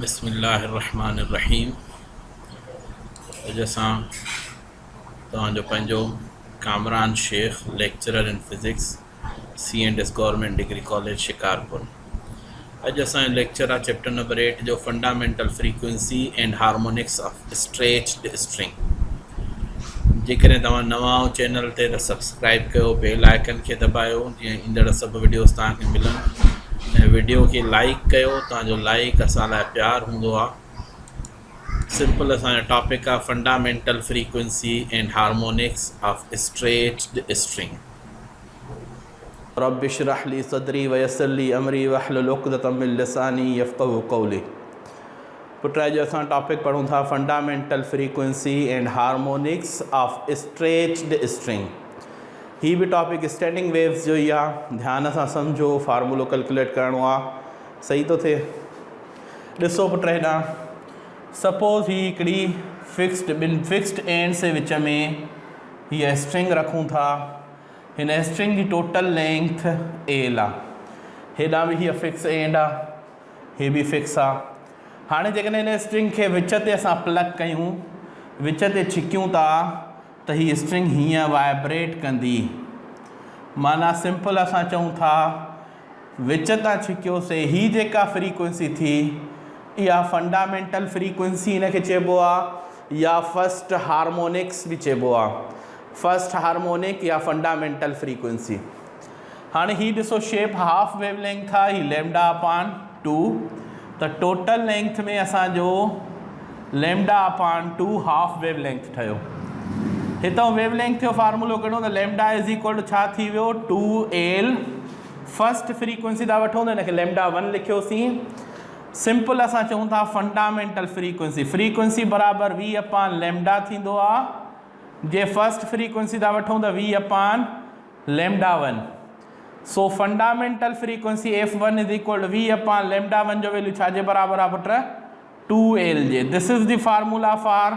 बिस्मिल्लाहिर्रहमानिर्रहीम। अॼु असां तव्हांजो पंहिंजो Kamran Shaikh, lecturer in physics, C&S government degree college Shikarpur. अॼु असांजो लेक्चर आहे चैप्टर नंबर 8 जो fundamental frequency and harmonics of stretched string. जेकॾहिं तव्हां नवां आहियो चैनल ते त सब्सक्राइब कयो, बेल आइकन खे दॿायो जीअं ईंदड़ सभु वीडियोस तव्हांखे मिलनि, ऐं वीडियो खे लाइक कयो। तव्हांजो लाइक असां लाइ प्यार हूंदो आहे। सिंपल असांजो टॉपिक आहे fundamental frequency and harmonics of stretched string. रब्बि इश्रह ली सदरी वयस्सिर ली अमरी वहलुल उक़दतम मिन लिसानी यफ़क़हू क़ौली। पुट अॼु असां टॉपिक पढ़ूं था fundamental frequency and harmonics of stretched string. ही भी टॉपिक स्टैंडिंग वेव्स जो ही आहे। ध्यान सां सम्झो, फार्मूलो कैलकुलेट करिणो आहे, सही तो थिए। ॾिसो पुट, हेॾां सपोज़ ही हिकिड़ी ॿिनि फिक्स्ड एंड्स जे विच में हीअ स्ट्रिंग रखूं था। हिन स्ट्रिंग जी टोटल लेंथ एल आहे। हेॾां बि हीअ फिक्स एंड आहे, हीअ बि फिक्स आहे। हाणे जेकॾहिं हिन स्ट्रिंग खे विच ते असां प्लग कयूं, विच ते छिकियूं था, त हीअ स्ट्रिंग हीअं वाइब्रेट कंदी। माना सिंपल असां चऊं था विच तां छिकियोसीं, ही जेका फ्रीक्वेंसी थी इहा फंडामेंटल फ्रीक्वेंसी हिनखे चइबो आहे, या फर्स्ट हार्मोनिक्स बि चइबो आहे। फर्स्ट हार्मोनिक या फंडामेंटल फ्रीक्वेंसी। हाणे ही ॾिसो शेप हाफ वेव लेंथ आहे, ही लैम्डा अपान 2, त टोटल लेंथ में असांजो लैम्डा अपान 2 हाफ वेव लेंथ ठहियो। हितां वेव लेंथ जो फार्मूलो कढो त लैम्डा इज़ इक्वल टू छा थी वियो, 2L। फर्स्ट फ्रीक्वेंसी था वठूं त हिनखे लैम्डा 1 लिखियोसीं। सिंपल असां चऊं था फंडामेंटल फ्रीक्वेंसी, फ्रीक्वेंसी बराबरि V अपान लैम्डा थींदो आहे। जे फर्स्ट फ्रीक्वेंसी था वठूं त V अपान lambda 1। So fundamental frequency F1 is equal to V अपान लैम्डा 1 जो वैल्यू छाजे बराबरि आहे पुट, 2L जे। This is the formula for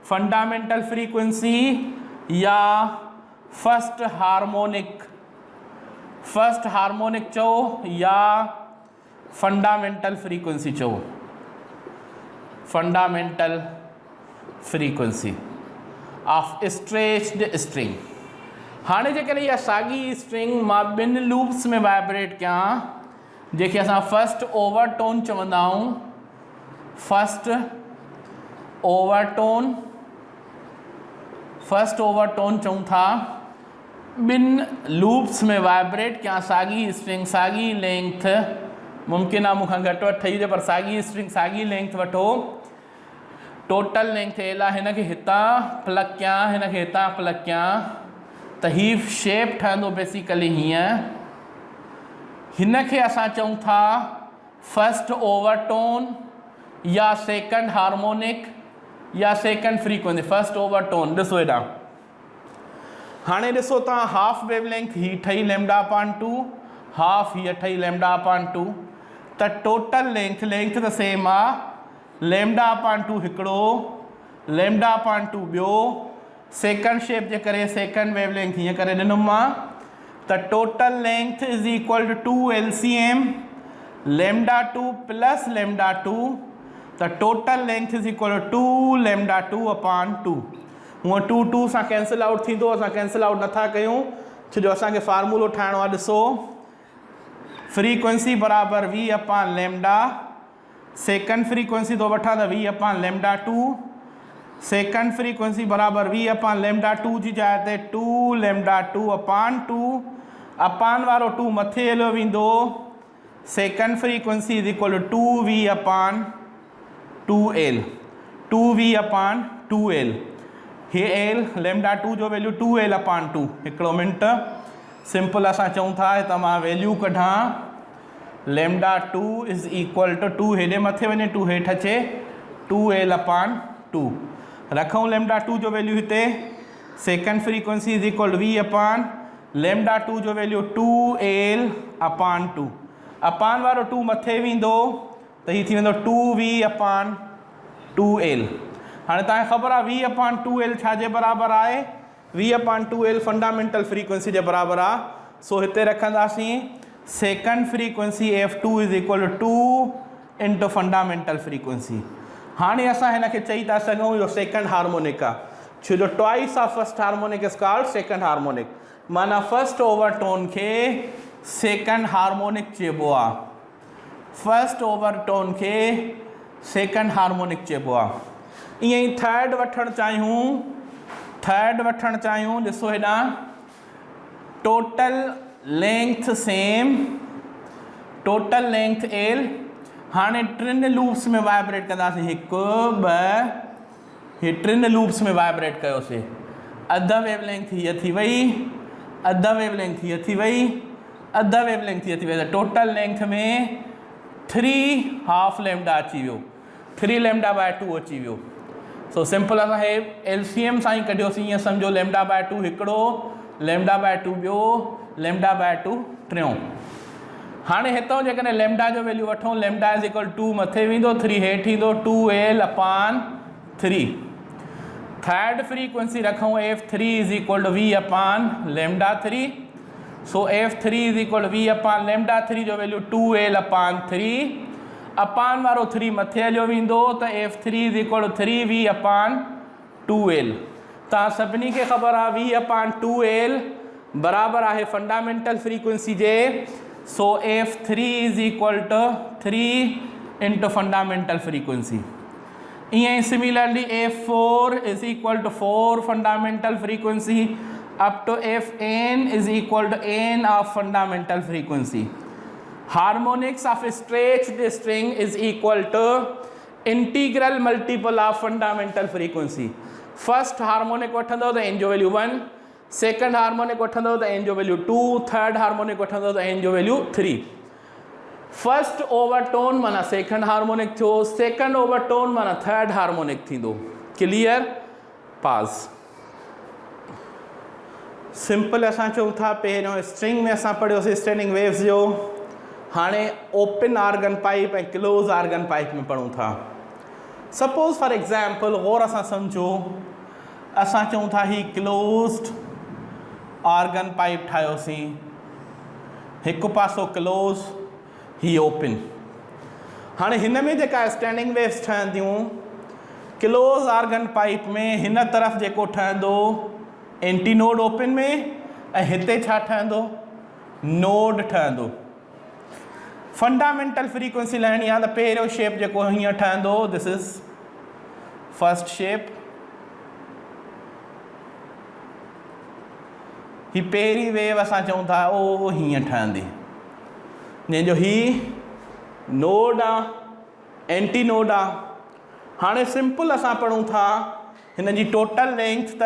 fundamental frequency या फर्स्ट हार्मोनिक। फर्स्ट हार्मोनिक चो या फंडामेंटल फ्रीक्वेंसी चो, fundamental frequency of stretched string. हाणे जेकॾहिं इहा साॻी स्ट्रिंग मां ॿिनि लूप्स में वाइब्रेट कयां, जंहिंखे असां फर्स्ट ओवरटोन चवंदा आहियूं, फर्स्ट ओवरटोन चऊं था। ॿिनि लूप्स में वाइब्रेट कयां साॻी स्ट्रिंग, साॻी लेंथ, मुमकिन आहे मूंखां घटि वधि ठही हुजे, पर साॻी स्ट्रिंग साॻी लेंथ वठो। टोटल लेंथ एल आहे, हिनखे हितां प्लग कयां, हिनखे हितां प्लग कयां, त ही शेप ठहंदो बेसिकली हीअं। हिनखे असां चऊं था फर्स्ट ओवरटोन या सेकंड हार्मोनिक या सेकंड फ्रीक्वेंसी, फर्स्ट ओवरटोन। ॾिसो हेॾां, हाणे ॾिसो तव्हां हाफ वेव लेंथ ही ठही लैम्डा अपान 2, हाफ हीअ ठही लैम्डा अपान 2, त टोटल लेंथ त सेम आहे। लैम्डा अपान 2 हिकिड़ो, लैम्डा अपान 2 ॿियो। सेकंड शेप जे करे सेकंड वेव लेंथ हीअं करे ॾिनुमि मां, त total length is equal to 2 LCM lambda 2 प्लस लैम्डा 2, त total length is equal to 2 lambda 2 अपान 2। हूअं 2 सां कैंसिल आउट थींदो, असां कैंसिल आउट नथा कयूं, छो जो असांखे फार्मूलो ठाहिणो आहे। ॾिसो, फ्रीक्वेंसी बराबरि V अपान लैम्डा, सेकंड फ्रीक्वेंसी थो वठां त V अपान लैम्डा 2, सेकंड फ्रीक्वेंसी बराबरि V अपान लैम्डा 2 जी जाइ ते 2 लैम्डा 2 अपान 2, अपान वारो 2 मथे हलियो वेंदो। Second frequency is equal to 2V अपान 2L, 2V अपान 2L। हे एल लैम्डा 2 जो वैल्यू 2L अपान 2। हिकिड़ो मिंट, सिंपल असां चऊं था त मां वैल्यू कढां, लैम्डा 2 इज़ इक्वल टू 2 हेॾे मथे वञे, 2 हेठि अचे, 2L अपान 2। रखूं लैम्डा 2 जो वैल्यू हिते। Second frequency is equal to V अपान लैम्डा 2 जो वैल्यू 2L अपान 2। अपान वारो 2 मथे वेंदो, त हीअ थी वेंदो 2V अपान 2L। हाणे तव्हांखे ख़बर आहे V अपान 2L छाजे बराबरि आहे, V अपान 2L फंडामेंटल फ्रीक्वेंसी जे बराबरि आहे। सो हिते रखंदासीं second frequency F2 is equal to 2 into fundamental frequency. हाँ असां हिनखे चई था सघूं इहो सेकंड हार्मोनिक आहे, छो जो twice of first harmonic is called second harmonic, माना फर्स्ट ओवरटोन के सेकंड हार्मोनिक चइबो आहे, फर्स्ट ओवरटोन के सेकंड हार्मोनिक चइबो आहे। ईअं ई थर्ड वठणु चाहियूं, ॾिसो हेॾां total length same, total length L. हाँ टिनि लूप्स में वाइब्रेट कंदासीं, हिकु ॿ, हे टिनि लूप्स में वाइब्रेट कयोसीं। अध वेवलेंथ हीअ थी वई, अध वेवलेंथ हीअ थी वई, अध वेवलेंथ हीअ थी वई, त टोटल लेंथ में 3 हाफ लैम्डा अची वियो, 3 λ/2 अची वियो। सो सिंपल असां हे LCM सां ई कढियोसीं, ईअं सम्झो λ/2 हिकिड़ो, λ/2 ॿियो, λ/2 टियों। हाँ हितों जेकॾहिं लैम्डा जो वैल्यू वठूं, लैम्डा इज़ इक्वल 2 मथे वेंदो, 3 हेठि ईंदो, 2L/3। थर्ड फ्रीक्वेंसी रखूं F3 is equal to V/λ3। So F3 is equal to V/λ3 जो वैल्यू 2L/3, अपान वारो 3 मथे हलियो वेंदो, त F3 is equal to 3V/2L। तव्हां सभिनी खे ख़बर आहे V/2L बराबरि आहे फंडामेंटल फ्रीक्वेंसी जे। So F3 is equal to 3 into fundamental frequency. ईअं ई similarly F4 is equal to 4 fundamental frequency up to Fn is equal to n of fundamental frequency. Harmonics of stretched string is equal to integral multiple of fundamental frequency. First harmonic वठंदो त n जो value 1, second harmonic वठंदो त n जो value 2, third harmonic वठंदो त n जो value 3। First overtone माना सेकंड हार्मोनिक थियो, सेकंड ओवरटोन माना थर्ड हार्मोनिक थींदो। क्लियर? पास। सिंपल असां चऊं था पहिरियों स्ट्रिंग में असां पढ़ियोसीं स्ट्रेनिंग वेव्स जो, हाणे ओपन आर्गन पाइप ऐं क्लोज आर्गन पाइप में पढ़ूं था। सपोज फॉर एग्जाम्पल गौर सां सम्झो, असां चऊं था ही क्लोज्ड आर्गन पाइप ठाहियोसीं, हिकु पासो क्लोज, ही ओपन। हाँ हिन में जेका स्टैंडिंग वेव्स ठहंदियूं क्लोज आर्गन पाइप में, हिन तरफ़ जेको ठहंदो एंटी नोड ओपन में, ऐं हिते छा ठहंदो, नोड ठहंदो। फंडामेंटल फ्रीक्वेंसी लहणी आहे त पहिरियों शेप जेको हीअं ठहंदो, दिस इज़ फर्स्ट शेप। ही पहिरीं वेव असां चऊं था ओ हीअं ठहंदी, जंहिंजो ही नोड आहे, एंटी नोड आहे। हाणे सिंपल असां पढ़ूं था, हिन जी टोटल लेंथ त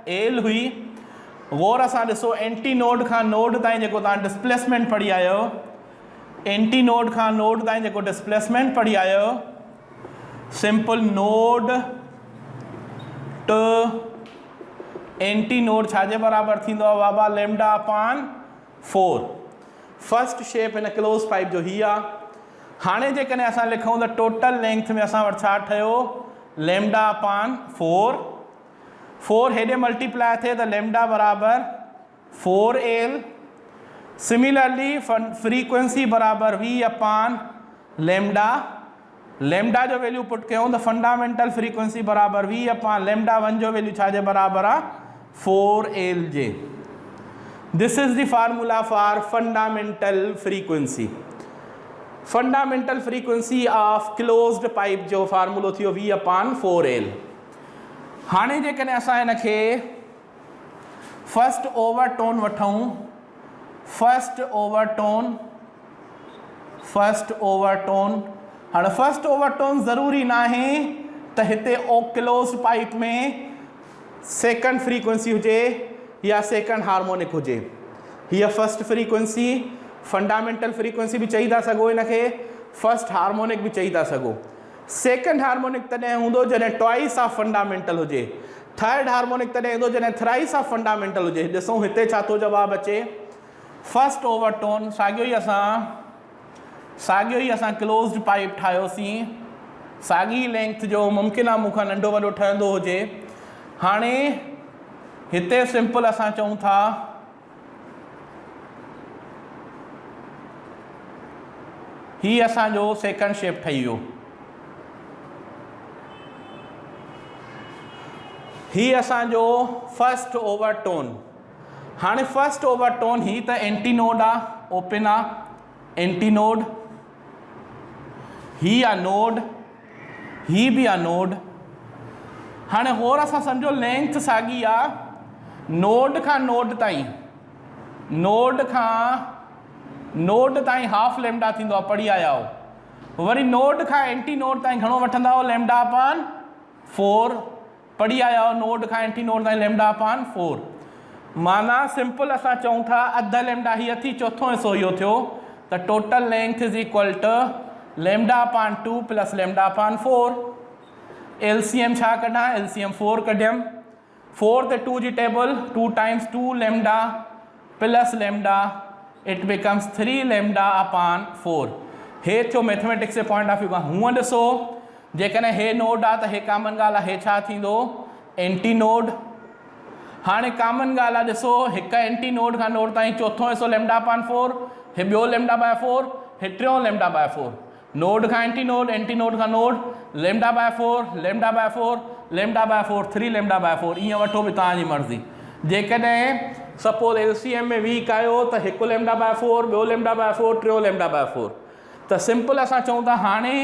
एल हुई। गौर सां ॾिसो, एंटी नोड खां नोड ताईं जेको तव्हां डिस्प्लेसमेंट पढ़ी आहियो, एंटी नोड खां नोड ताईं जेको डिस्प्लेसमेंट पढ़ी आहियो, simple node to antinode छाजे बराबरि थींदो आहे बाबा, λ/4। फर्स्ट शेप हिन क्लोज पाइप जो ही आहे। हाणे जेकॾहिं असां लिखूं त टोटल लेंथ में असां वटि छा ठहियो, λ/4। 4 हेॾे मल्टीप्लाई थिए त लैम्डा बराबरि 4L। सिमिलरली फ्रीक्वेंसी बराबरि V/λ। लैम्डा जो वैल्यू पुट कयूं त फंडामेंटल फ्रीक्वेंसी बराबरि V/λ1 जो वैल्यू छाजे बराबरि आहे, 4L J. This is the formula for fundamental frequency. Fundamental frequency of closed pipe जो फार्मूलो थियो V/4L। हाणे जेकॾहिं असां हिनखे फर्स्ट ओवरटोन वठूं, फर्स्ट ओवरटोन, हाणे फर्स्ट ओवरटोन ज़रूरी न आहे त हिते ओ क्लोज पाइप में सेकंड फ्रीक्वेंसी हुजे या सेकंड हार्मोनिक हुजे। हीअ फर्स्ट फ्रीक्वेंसी, फंडामेंटल फ्रीक्वेंसी भी चई था सघो, हिनखे फर्स्ट हार्मोनिक भी चई था सघो। सेकंड हार्मोनिक तॾहिं हूंदो जॾहिं ट्वाइस ऑफ फंडामेंटल हुजे। थर्ड हार्मोनिक तॾहिं ईंदो जॾहिं थ्राइस ऑफ फंडामेंटल हुजे। ॾिसूं हिते छा थो जवाबु अचे। फर्स्ट ओवरटोन साॻियो ई असां क्लोज्ड पाइप ठाहियोसीं, साॻी लेंथ जो, मुमकिन आहे मूंखां नंढो वॾो ठहंदो हुजे। हाणे हिते सिंपल असां चऊं था ही असांजो सेकंड शेप ठही वियो। ही असांजो फर्स्ट ओवरटोन। हाँ फर्स्ट ओवरटोन ही तो एंटीनोड आ, ओपन आ, एंटीनोड, ही आ नोड, ही भी आ नोड। हाँ होर असां समझो लेंथ साॻी आ, नोड खां नोड ताईं, नोड खां नोड ताईं हाफ लेमडा थींदो आहे, पढ़ी आया हो। वरी नोड खां एंटी नोड ताईं घणो वठंदा हो, लेमडा अपान 4, पढ़ी आया हो। नोड खां एंटी नोड ताईं लेमडा अपान 4। माना सिंपल असां चऊं था अध लेमडा हीअ थी, चौथों हिसो इहो थियो, त total length is equal to lambda upon 2 plus lambda upon 4। LCM छा कढां, एलसीएम 4 कढियमि। 4 ते 2 जी table, 2 times 2 lambda plus lambda, it becomes 3 lambda upon 4। हे थियो मैथमेटिक्स जे पॉइंट ऑफ व्यू खां। हूअं ॾिसो जेकॾहिं हे नोड आहे त हे कॉमन ॻाल्हि आहे, हे छा थींदो, एंटी नोड। हाणे कॉमन ॻाल्हि आहे, ॾिसो हिकु एंटी नोड खां नोड ताईं चौथों हिसो लेमडा अपान 4, हे ॿियो लेमडा बाय 4, हे टियों lambda by 4। Node Khan anti node Khan node, lambda by 4, lambda by 4, lambda by 4, 3 lambda by 4। ईअं वठो बि तव्हांजी मर्ज़ी। जेकॾहिं सपोज एलसीएम में वीक आयो त हिकु लेमडा बाय 4, ॿियो लेमडा बाय 4, टियों लेमडा बाय 4। त सिंपल असां चऊं था हाणे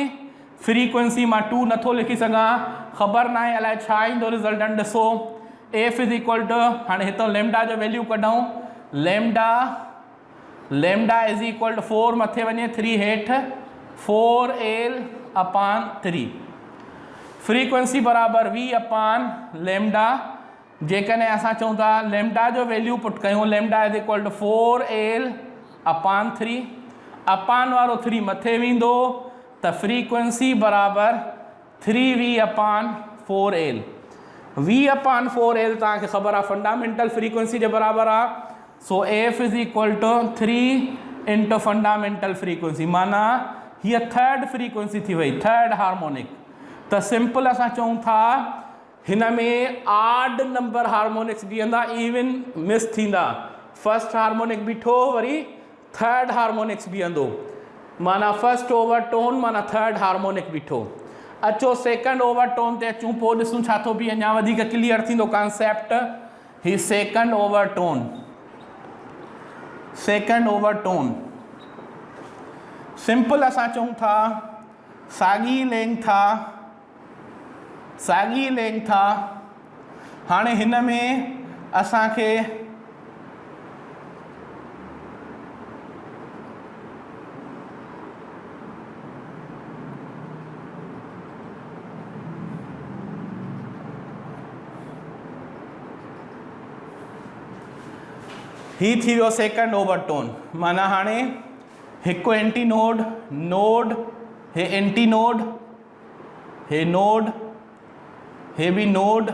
फ्रीक्वेंसी मां 2 नथो लिखी सघां, ख़बर न आहे अलाए छा ईंदो रिज़ल्टेंट। ॾिसो एफ इज इक्वल टू, हाणे हितां लेमडा जो वैल्यू कढूं, लेमडा इज इक्वल टू 4 मथे वञे, 3 हेठि, 4l अपान 3। फ्रीक्वेंसी बराबर v अपान लेमडा। जेकॾहिं असां चऊं था लेमडा जो वैल्यू पुट कयूं, lambda is equal to 4l upon 3, upon वारो 3 मथे वेंदो, त फ्रीक्वेंसी बराबर 3v अपान 4l। v अपान 4l तव्हांखे ख़बर आहे फंडामेंटल फ्रीक्वेंसी जे बराबर आहे। So F is equal to 3 into fundamental frequency, माना हीअ थर्ड फ्रीक्वेंसी थी वई, थर्ड हार्मोनिक। त सिंपल असां चऊं था हिन में आड नंबर हार्मोनिक्स बीहंदा, इवन मिस थींदा। फर्स्ट हार्मोनिक बीठो, वरी थर्ड हार्मोनिक्स बीहंदो, माना फर्स्ट ओवरटोन माना थर्ड हार्मोनिक बीठो। अचो सेकंड ओवरटोन ते अचूं, पोइ ॾिसूं छा थो बीहे, अञा वधीक क्लियर थींदो कॉन्सेप्ट। ही second overtone, second overtone simple असां चऊं था साॻी लेंथ आहे, साॻी लेंथ आहे। हाणे हिन में असांखे ही थी वियो सेकंड ओवरटोन। माना हाणे हिकु एंटी नोड, नोड, हे एंटी नोड, हे नोड, हे भी नोड,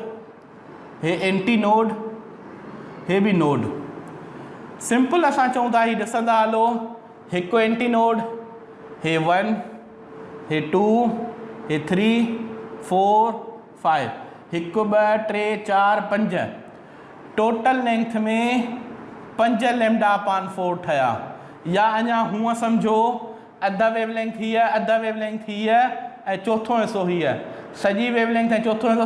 हे एंटी नोड, हे भी नोड। सिंपल असां चऊं था ही ॾिसंदा हलो, हिकु एंटी नोड, हे 1, हे 2, हे 3, 4, 5, हिकु 2 3 4 5, टोटल लेंथ में 5 लेमडा अपान 4 ठहिया। या अञा हूअं सम्झो अध वेवलेंथ हीअ, अध वेवलेंथ हीअ ऐं चौथों हिसो हीअ, सॼी वेवलेंथ ऐं चौथों हिसो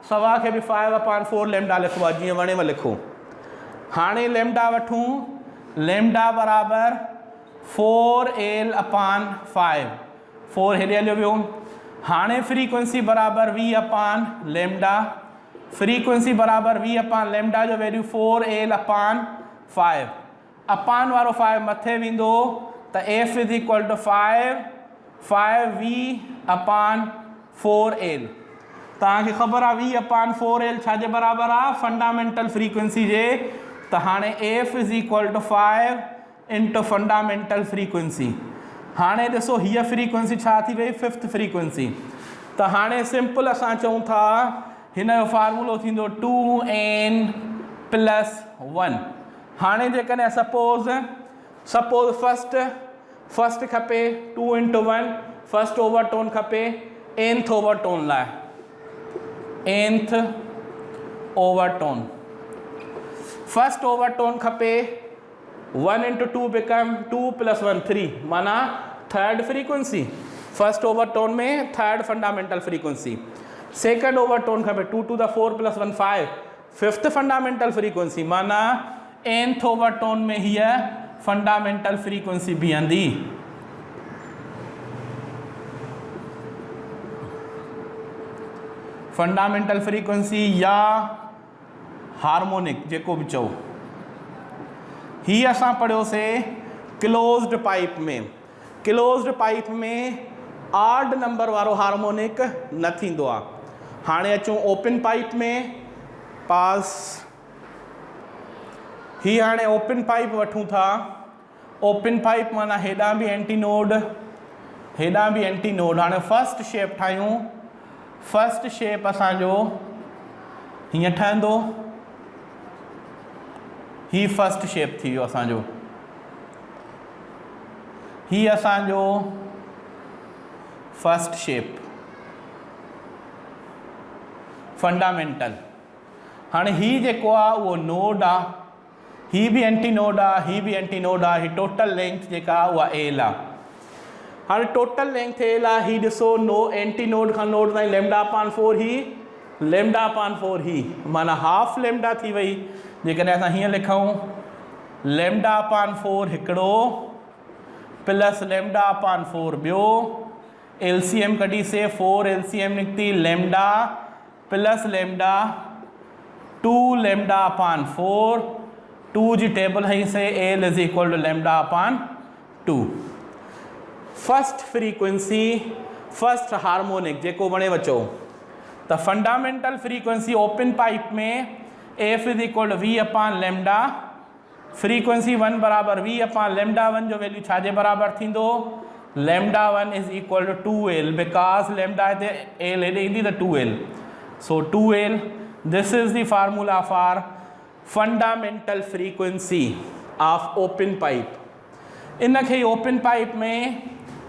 सवा खे बि 5 अपान 4 लेमडा लिखो आहे, जीअं वणेव लिखो। हाणे लेमडा वठूं, लेमडा बराबर 4l अपान 5, 4 हेॾे हलियो वियो। हाणे फ्रीक्वेंसी बराबर v अपान लेमडा, फ्रीक्वेंसी बराबर v अपान लेमडा जो वैल्यू 4l अपान 5, अपान वारो 5 मथे वेंदो, त f is equal to 5v अपान 4l। तव्हांखे ख़बर आहे v अपान 4l छाजे बराबर आहे, फंडामेंटल फ्रीक्वेंसी जे। त हाणे f is equal to 5 into fundamental frequency. हाणे ॾिसो हीअ फ्रीक्वेंसी छा थी वई, फिफ्थ फ्रीक्वेंसी। त हाणे सिंपल असां चऊं था हिन जो फार्मूलो थींदो 2n प्लस 1। हाणे जेकॾहिं सपोज फर्स्ट खपे 2 इंटू 1, फर्स्ट ओवरटोन खपे nth ओवरटोन लाइ, nth ओवरटोन। फर्स्ट ओवरटोन खपे 1 इंटू 2 बिकम 2 प्लस 1 3, माना थर्ड फ्रीक्वेंसी, फर्स्ट ओवरटोन में third fundamental frequency, second overtone खपे 2 to the 4 + 1 5, fifth fundamental frequency, माना nth ओवरटोन में हीअ फंडामेंटल फ्रीक्वेंसी बीहंदी। फंडामेंटल फ्रीक्वेंसी या हार्मोनिक जेको भी चओ, ही असां पढ़ियोसीं क्लोज्ड पाइप में। क्लोज्ड पाइप में ऑड नंबर वारो हार्मोनिक न थींदो आहे। हाणे अचूं ओपन पाइप में, पास ही हाणे ओपन पाइप वठूं था। ओपन पाइप माना हेॾां बि एंटी नोड, हेॾां बि एंटी नोड। हाणे फर्स्ट शेप ठाहियूं। फर्स्ट शेप असांजो हीअं ठहंदो, ही फर्स्ट शेप थी वियो असांजो, ही असांजो फर्स्ट शेप फंडामेंटल। हाणे ही जेको आहे उहो नोड आहे, ही भी एंटी नोड आहे, ही भी एंटी नोड आहे। ही टोटल लेंथ जेका आहे उहा एल आहे। हाणे टोटल लेंथ एल आहे। ही ॾिसो नो एंटी नोड खां नोड ताईं λ/4, ही λ/4 ही माना हाफ लेमडा थी वई। जेकॾहिं असां हीअं लिखूं λ/4 हिकिड़ो प्लस λ/4 ॿियो, LCM कढीसीं 4 LCM निकिती, लैम्डा प्लस लैम्डा 2 λ/4, 2 जी टेबल हईंसीं, L is equal to λ/2। First frequency, first harmonic जेको वणे वचो, त फंडामेंटल फ्रीक्वेंसी ओपन पाइप में F is equal to v/λ, frequency 1 बराबर v/λ1 जो वैल्यू छाजे बराबर थींदो, λ1 is equal to 2l, because lambda हिते एल हेॾे ईंदी त 2l, so 2l। This is the formula for fundamental frequency of open pipe. इन खे ओपन पाइप में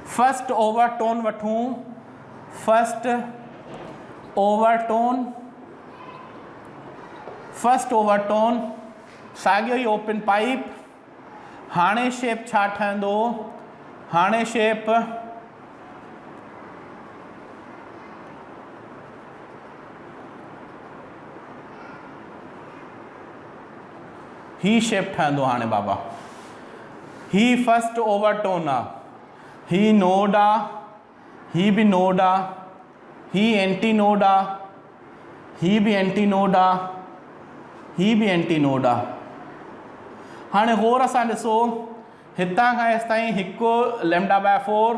फर्स्ट ओवरटोन वठूं, फर्स्ट ओवरटोन, फर्स्ट ओवरटोन साॻियो ई ओपन पाइप। हाणे शेप छा ठहंदो, हाणे शेप ही शेप ठहंदो। हाणे बाबा ही फर्स्ट ओवरटोन आहे, ही नोड आहे, ही भी नोड आहे, ही एंटी नोड आहे, ही भी एंटी नोड आहे, ही भी एंटी नोड आहे। हाणे होर असां ॾिसो, हितां खां हेसि ताईं हिकु λ/4,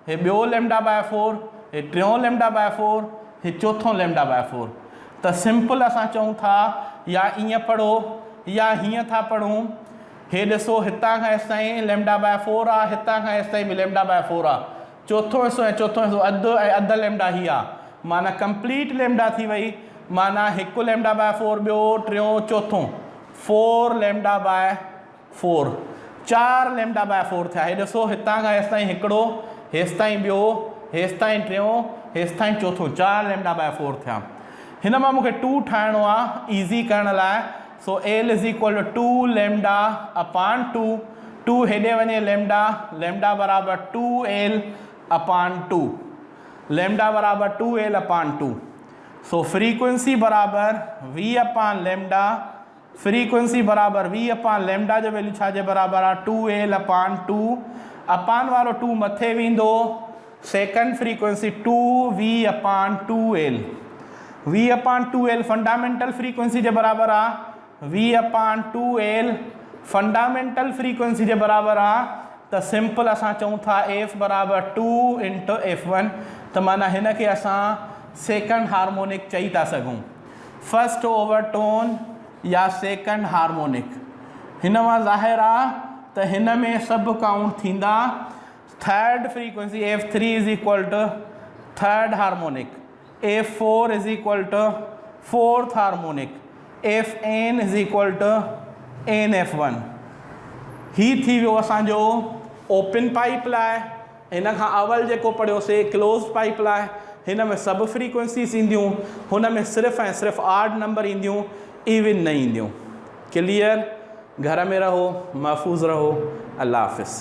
हे ॿियो λ/4, हे टियों λ/4, हे चोथों λ/4। त सिंपल असां चऊं था या ईअं पढ़ो या हीअं था पढ़ूं। हे ॾिसो हितां खां हेसि ताईं λ/4 आहे, हितां खां हेसि ताईं बि λ/4 आहे। चोथों हिसो ऐं चोथों हिसो अधु ऐं अधु लैम्डा ही आहे, माना कंप्लीट लैम्डा थी वई। माना हिकु λ/4 ॿियो टियों चोथों 4 λ/4, 4 λ/4 थिया। हे ॾिसो हितां खां हेसि ताईं हिकिड़ो, हेसि ताईं ॿियो, हेसि ताईं टियों, हेसि ताईं चोथों, 4 λ/4 थिया। हिन मां मूंखे 2 ठाहिणो आहे ईज़ी करण लाइ। So L is equal to 2 λ/2, 2 हेॾे वञे लैम्डा बराबर 2l/2, लैम्डा बराबर 2l/2। सो फ्रीक्वेंसी बराबर v/λ, फ्रीक्वेंसी बराबर v/λ जो वैल्यू छाजे बराबर आहे 2l/2, अपान वारो 2 मथे वेंदो, second frequency 2v/2l, v/2l fundamental frequency जे बराबर आहे, v/2l फंडामेंटल फ्रीक्वेंसी जे बराबर आहे। त सिंपल असां चऊं था f बराबर 2 × f1, त माना हिन खे असां सेकंड हार्मोनिक चई था सघूं, फर्स्ट ओवरटोन या सेकंड हार्मोनिक। हिन मां ज़ाहिर आहे त हिन में सभु काउंट थींदा। Third frequency f3 is equal to third harmonic, f4 is equal to fourth harmonic, fn is equal to nf1। ही थी वियो असांजो ओपन पाइप लाइ। हिन खां अवल जेको पढ़ियोसीं क्लोज़ पाइप लाइ, हिन में सभु फ्रीक्वेंसीज़ ईंदियूं, हुन में सिर्फ़ु ऐं सिर्फ़ु ऑड नंबर ईंदियूं, इवन न ईंदियूं। क्लियर? घर में रहो, महफ़ूज़ रहो। अल्लाह हाफ़िज़।